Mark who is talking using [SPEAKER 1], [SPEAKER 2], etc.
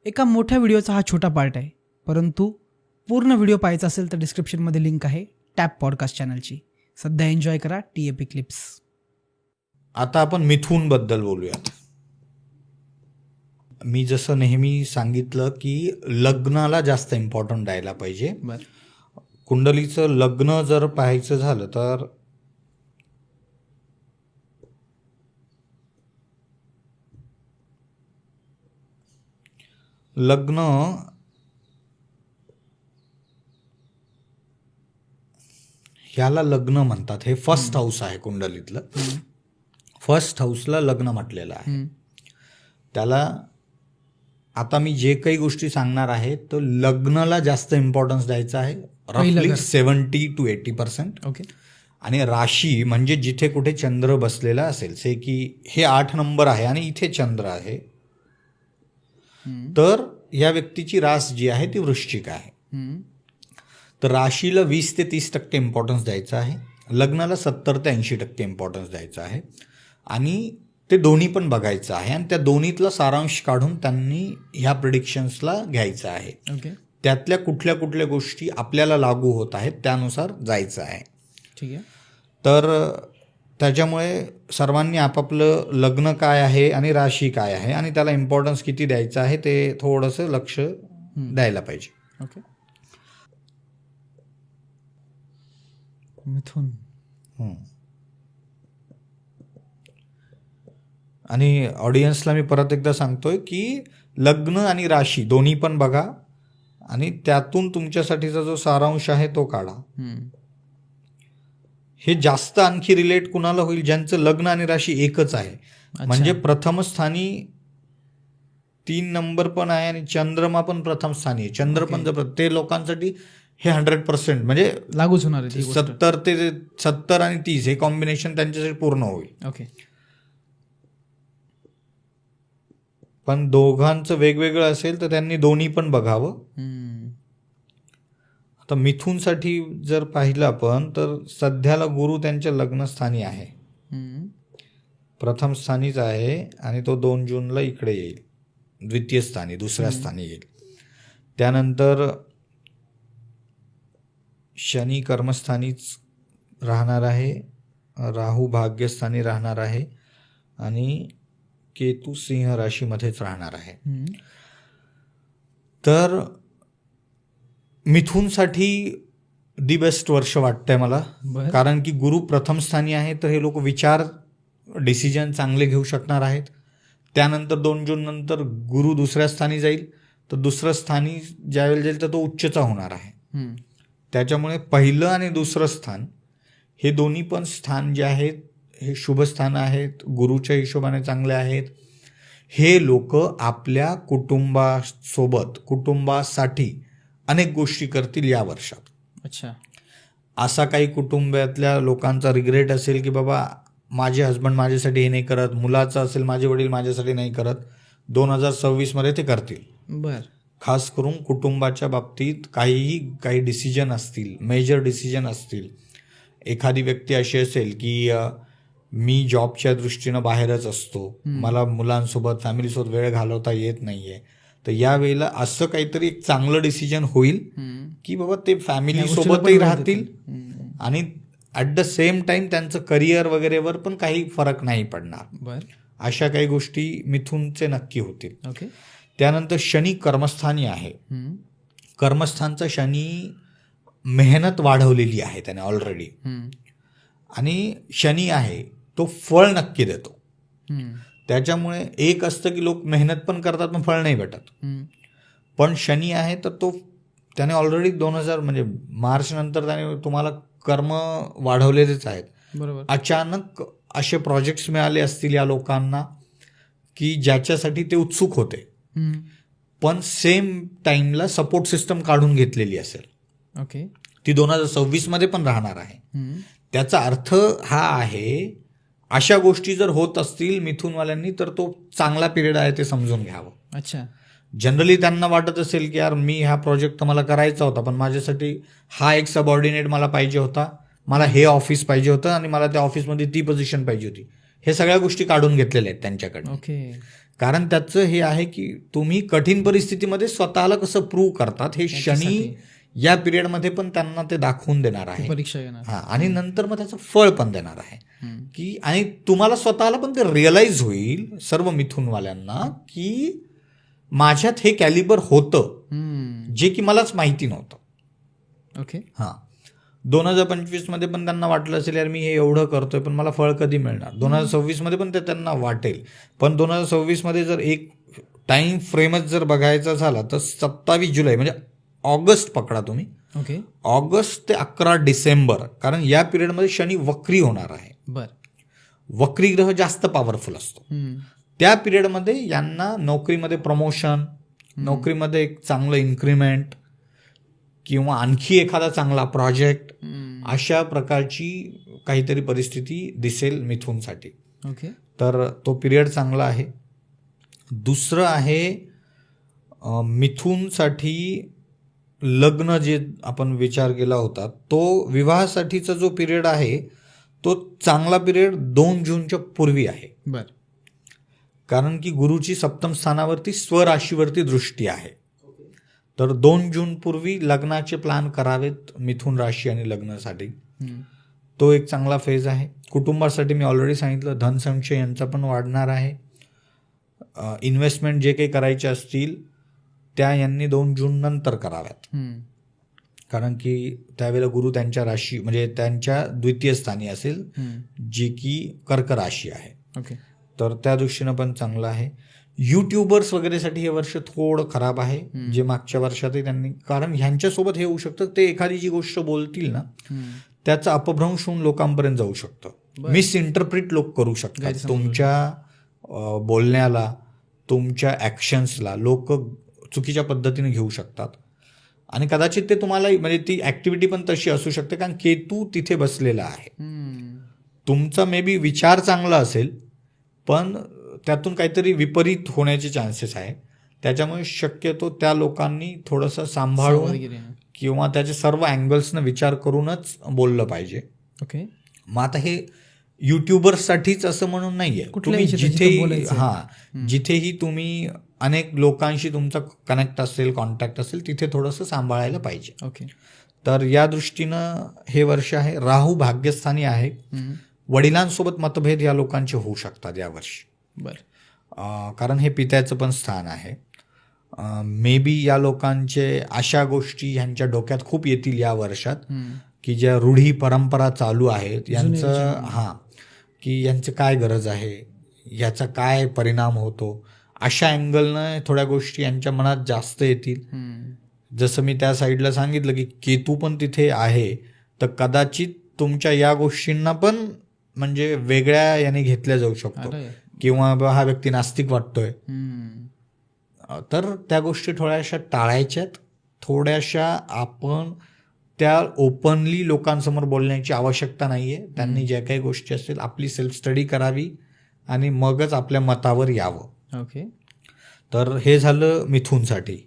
[SPEAKER 1] एका मोठ्या व्हिडिओचा हा छोटा पार्ट आहे, परंतु पूर्ण व्हिडिओ पाहायचा असेल तर डिस्क्रिप्शनमध्ये लिंक आहे टॅप पॉडकास्ट चॅनलची. सध्या एन्जॉय करा TAP क्लिप्स.
[SPEAKER 2] आता आपण मिथूनबद्दल बोलूयात. मी जसं नेहमी सांगितलं की लग्नाला जास्त इम्पॉर्टंट द्यायला पाहिजे.
[SPEAKER 1] बरं.
[SPEAKER 2] कुंडलीचं लग्न जर पाहायचं झालं तर लग्न ह्याला लग्न म्हणतात. हे फर्स्ट हाऊस आहे कुंडलीतलं. फर्स्ट हाऊसला लग्न म्हटलेलं आहे. त्याला आता मी जे काही गोष्टी सांगणार आहे तर लग्नाला जास्त इम्पॉर्टन्स द्यायचा आहे, रफली 70 to 80%.
[SPEAKER 1] ओके.
[SPEAKER 2] आणि राशी म्हणजे जिथे कुठे चंद्र बसलेला असेल, से की हे 8 नंबर आहे आणि इथे चंद्र आहे, तर या व्यक्तीची रास जी आहे ती वृश्चिक आहे. तर राशीला 20 ते 30% इम्पॉर्टन्स द्यायचा आहे, लग्नाला 70 ते 80% इम्पॉर्टन्स द्यायचा आहे. आणि ते दोन्ही पण बघायचं आहे आणि त्या दोन्हीतला सारांश काढून त्यांनी ह्या प्रिडिक्शन्सला घ्यायचं आहे.
[SPEAKER 1] ओके.
[SPEAKER 2] त्यातल्या कुठल्या कुठल्या गोष्टी आपल्याला लागू होत आहेत त्यानुसार जायचं आहे.
[SPEAKER 1] ठीक आहे.
[SPEAKER 2] तर त्याच्यामुळे सर्वांनी आपापलं लग्न काय आहे आणि राशी काय आहे आणि त्याला इम्पॉर्टन्स किती द्यायचं आहे ते थोडंसं लक्ष द्यायला पाहिजे.
[SPEAKER 1] ओके. मिथुन.
[SPEAKER 2] आणि ऑडियन्सला मी परत एकदा सांगतोय की लग्न आणि राशी दोन्ही पण बघा आणि त्यातून तुमच्यासाठीचा जो सारांश आहे तो काढा. हे जास्त आणखी रिलेट कुणाला होईल ज्यांचं लग्न आणि राशी एकच आहे. म्हणजे प्रथम स्थानी 3 नंबर पण आहे आणि चंद्रमा पण प्रथम स्थानी आहे. चंद्र पण ते लोकांसाठी हे 100% म्हणजे
[SPEAKER 1] लागूच होणार आहे.
[SPEAKER 2] 70 आणि 30 हे कॉम्बिनेशन त्यांच्यासाठी पूर्ण होईल.
[SPEAKER 1] ओके.
[SPEAKER 2] पण दोघांचं वेगवेगळं असेल तर त्यांनी दोन्ही पण बघावं. आता मिथूनसाठी जर पाहिलं आपण तर सध्याला गुरु त्यांच्या लग्नस्थानी आहे, प्रथम स्थानीच आहे आणि तो 2 जूनला इकडे येईल, द्वितीय स्थानी, दुसऱ्या स्थानी येईल. त्यानंतर शनी कर्मस्थानीच राहणार आहे, राहू भाग्यस्थानी राहणार आहे आणि केतू सिंह राशीमध्येच राहणार आहे. तर मिथूनसाठी दी बेस्ट वर्ष वाटतंय मला. कारण की गुरु प्रथम स्थानी आहे तर हे लोक डिसिजन चांगले घेऊ शकणार आहेत. त्यानंतर 2 जून नंतर गुरु दुसऱ्या स्थानी जाईल तर दुसरं स्थानी ज्यावेळेला जाईल तर तो उच्चचा होणार आहे. त्याच्यामुळे पहिलं आणि दुसरं स्थान हे दोन्ही पण स्थान जे आहेत हे शुभ स्थान आहेत, गुरुच्या हिशोबाने चांगले आहेत. हे लोक आपल्या कुटुंबासाठी अनेक गोष्टी करतील या वर्षात.
[SPEAKER 1] अच्छा.
[SPEAKER 2] असा काही कुटुंबातल्या लोकांचा रिग्रेट असेल की बाबा माझे हस्बंड माझ्यासाठी हे नाही करत, मुलाचं असेल माझे वडील माझ्यासाठी नाही करत, 2026 ते करतील.
[SPEAKER 1] बर.
[SPEAKER 2] खास करून कुटुंबाच्या बाबतीत काही डिसिजन असतील, मेजर डिसिजन असतील. एखादी व्यक्ती अशी असेल की मी जॉबच्या दृष्टीनं बाहेरच असतो, मला मुलांसोबत फॅमिलीसोबत वेळ घालवता येत नाहीये, तर यावेळेला असं काहीतरी एक चांगलं डिसिजन होईल की बाबा ते फॅमिली सोबतही राहतील आणि ॲट द सेम टाइम त्यांचं करिअर वगैरेवर पण काही फरक नाही पडणार. अशा काही गोष्टी मिथूनचे नक्की होतील.
[SPEAKER 1] ओके.
[SPEAKER 2] त्यानंतर शनी कर्मस्थानी आहे. कर्मस्थानचा शनी मेहनत वाढवलेली आहे त्याने ऑलरेडी, आणि शनी आहे तो फळ नक्की देतो. त्याच्यामुळे एक असतं की लोक मेहनत पण करतात पण फळ नाही भेटत, पण शनी आहे तर तो त्याने ऑलरेडी 2000 म्हणजे मार्च नंतर त्याने तुम्हाला कर्म वाढवलेलेच आहेत.
[SPEAKER 1] बरोबर.
[SPEAKER 2] अचानक असे प्रोजेक्ट्स मिळाले असतील या लोकांना की ज्याच्यासाठी ते उत्सुक होते, पण सेम टाइमला सपोर्ट सिस्टम काढून घेतलेली असेल.
[SPEAKER 1] ओके.
[SPEAKER 2] ती 2026 पण राहणार आहे. त्याचा अर्थ हा आहे अशा गोष्टी जर होत असतील मिथुनवाल्यांनी तर तो चांगला पिरियड आहे ते समजून घ्यावं.
[SPEAKER 1] अच्छा.
[SPEAKER 2] जनरली त्यांना वाटत असेल की यार मी हा प्रोजेक्ट तर मला करायचा होता पण माझ्यासाठी हा एक सबऑर्डिनेट मला पाहिजे होता, मला हे ऑफिस पाहिजे होतं आणि मला त्या ऑफिसमध्ये ती पोझिशन पाहिजे होती, हे सगळ्या गोष्टी काढून घेतलेल्या आहेत त्यांच्याकडे.
[SPEAKER 1] ओके.
[SPEAKER 2] कारण त्याचं हे आहे की तुम्ही कठीण परिस्थितीमध्ये स्वतःला कसं प्रूव्ह करतात हे शनी या पिरियडमध्ये पण त्यांना ते दाखवून देणार आहे.
[SPEAKER 1] परीक्षा येणार.
[SPEAKER 2] हा, आणि नंतर मग त्याचं फळ पण देणार आहे की, आणि तुम्हाला स्वतःला पण ते रिअलाइज होईल सर्व मिथुनवाल्यांना की माझ्यात हे कॅलिबर होतं जे की मलाच माहिती नव्हतं.
[SPEAKER 1] ओके.
[SPEAKER 2] हां, 2025 मध्ये पण त्यांना वाटलं असेल यार मी हे एवढं करतोय पण मला फळ कधी मिळणार. 2026 मध्ये पण ते त्यांना वाटेल, पण 2026 मध्ये जर एक टाइम फ्रेमच जर बघायचा झाला तर 27 जुलै म्हणजे ऑगस्ट पकडा तुम्ही.
[SPEAKER 1] ओके.
[SPEAKER 2] ऑगस्ट ते 11 डिसेंबर, कारण या पिरियडमध्ये शनी वक्री होणार आहे.
[SPEAKER 1] बर.
[SPEAKER 2] वक्री ग्रह जास्त पॉवरफुल असतो. त्या पिरियडमध्ये यांना नोकरीमध्ये प्रमोशन, नोकरीमध्ये एक चांगलं इन्क्रीमेंट किंवा आणखी एखादा चांगला प्रोजेक्ट, अशा प्रकारची काहीतरी परिस्थिती दिसेल मिथुनसाठी.
[SPEAKER 1] ओके.
[SPEAKER 2] तर तो पिरियड चांगला आहे. दुसरं आहे मिथुनसाठी लग्न, जे आपण विचार केला होता तो विवाहासाठीचा जो पिरियड आहे तो चांगला पिरियड 2 जूनच्या पूर्वी आहे.
[SPEAKER 1] बर.
[SPEAKER 2] कारण की गुरुची सप्तम स्थानावरती स्वराशीवरती दृष्टी आहे. तर 2 जून पूर्वी लग्नाचे प्लॅन करावेत मिथुन राशी आणि लग्नासाठी. तो एक चांगला फेज आहे. कुटुंबासाठी मी ऑलरेडी सांगितलं, धनसंचय यांचा पण वाढणार आहे. इन्व्हेस्टमेंट जे काही करायचे असतील त्या यांनी 2 जून नंतर कराव्यात, कारण की त्यावेळेला गुरु त्यांच्या राशी म्हणजे त्यांच्या द्वितीय स्थानी असेल, जे की कर्क राशी आहे.
[SPEAKER 1] ओके.
[SPEAKER 2] तर त्या दृष्टीनं पण चांगलं आहे. यूट्यूबर्स वगैरेसाठी हे वर्ष थोडं खराब आहे, जे मागच्या वर्षातही त्यांनी, कारण ह्यांच्यासोबत हे होऊ शकतं ते एखादी जी गोष्ट बोलतील ना त्याचा अपभ्रंश होऊन लोकांपर्यंत जाऊ शकतं. मिस इंटरप्रिट लोक करू शकतात तुमच्या बोलण्याला, तुमच्या ॲक्शन्सला लोक चुकीच्या पद्धतीने घेऊ शकतात. आणि कदाचित ते तुम्हाला म्हणजे ती ॲक्टिव्हिटी पण तशी असू शकते, कारण केतू तिथे बसलेला आहे. तुमचा मे बी विचार चांगला असेल पण त्यातून काहीतरी विपरीत होण्याचे चान्सेस आहे. त्याच्यामुळे शक्यतो त्या लोकांनी थोडंसं सांभाळून किंवा त्याचे सर्व अँगल्सनं विचार करूनच बोललं पाहिजे.
[SPEAKER 1] ओके.
[SPEAKER 2] मग आता हे युट्यूबर्ससाठीच असं म्हणून नाही आहे, तुम्ही जिथेही जिथेही तुम्ही अनेक लोकांशी तुमचा कनेक्ट असेल, कॉन्टॅक्ट असेल, तिथे थोडंसं सांभाळायला पाहिजे.
[SPEAKER 1] ओके.
[SPEAKER 2] तर या दृष्टीनं हे वर्ष आहे. राहू भाग्यस्थानी आहे. वडिलांसोबत मतभेद या लोकांचे होऊ शकतात यावर्षी.
[SPEAKER 1] बरं.
[SPEAKER 2] कारण हे पित्याचं पण स्थान आहे. मे बी या लोकांचे अशा गोष्टी ह्यांच्या डोक्यात खूप येतील या वर्षात की ज्या रूढी परंपरा चालू आहेत यांचं, की यांचं काय गरज आहे, याचा काय परिणाम होतो, अशा अँगलनं थोड्या गोष्टी यांच्या मनात जास्त येतील. जसं मी त्या साईडला सांगितलं की केतू पण तिथे आहे, तर कदाचित तुमच्या या गोष्टींना पण म्हणजे वेगळ्या याने घेतल्या जाऊ शकतो, किंवा हा व्यक्ती नास्तिक वाटतोय. तर त्या गोष्टी थोड्याशा टाळायच्यात. थोड्याशा आपण त्या ओपनली लोकांसमोर बोलण्याची आवश्यकता नाही आहे. त्यांनी ज्या काही गोष्टी असतील आपली सेल्फ स्टडी करावी आणि मगच आपल्या मतावर यावं.
[SPEAKER 1] ओके.
[SPEAKER 2] तर हे झालं मिथुनसाठी.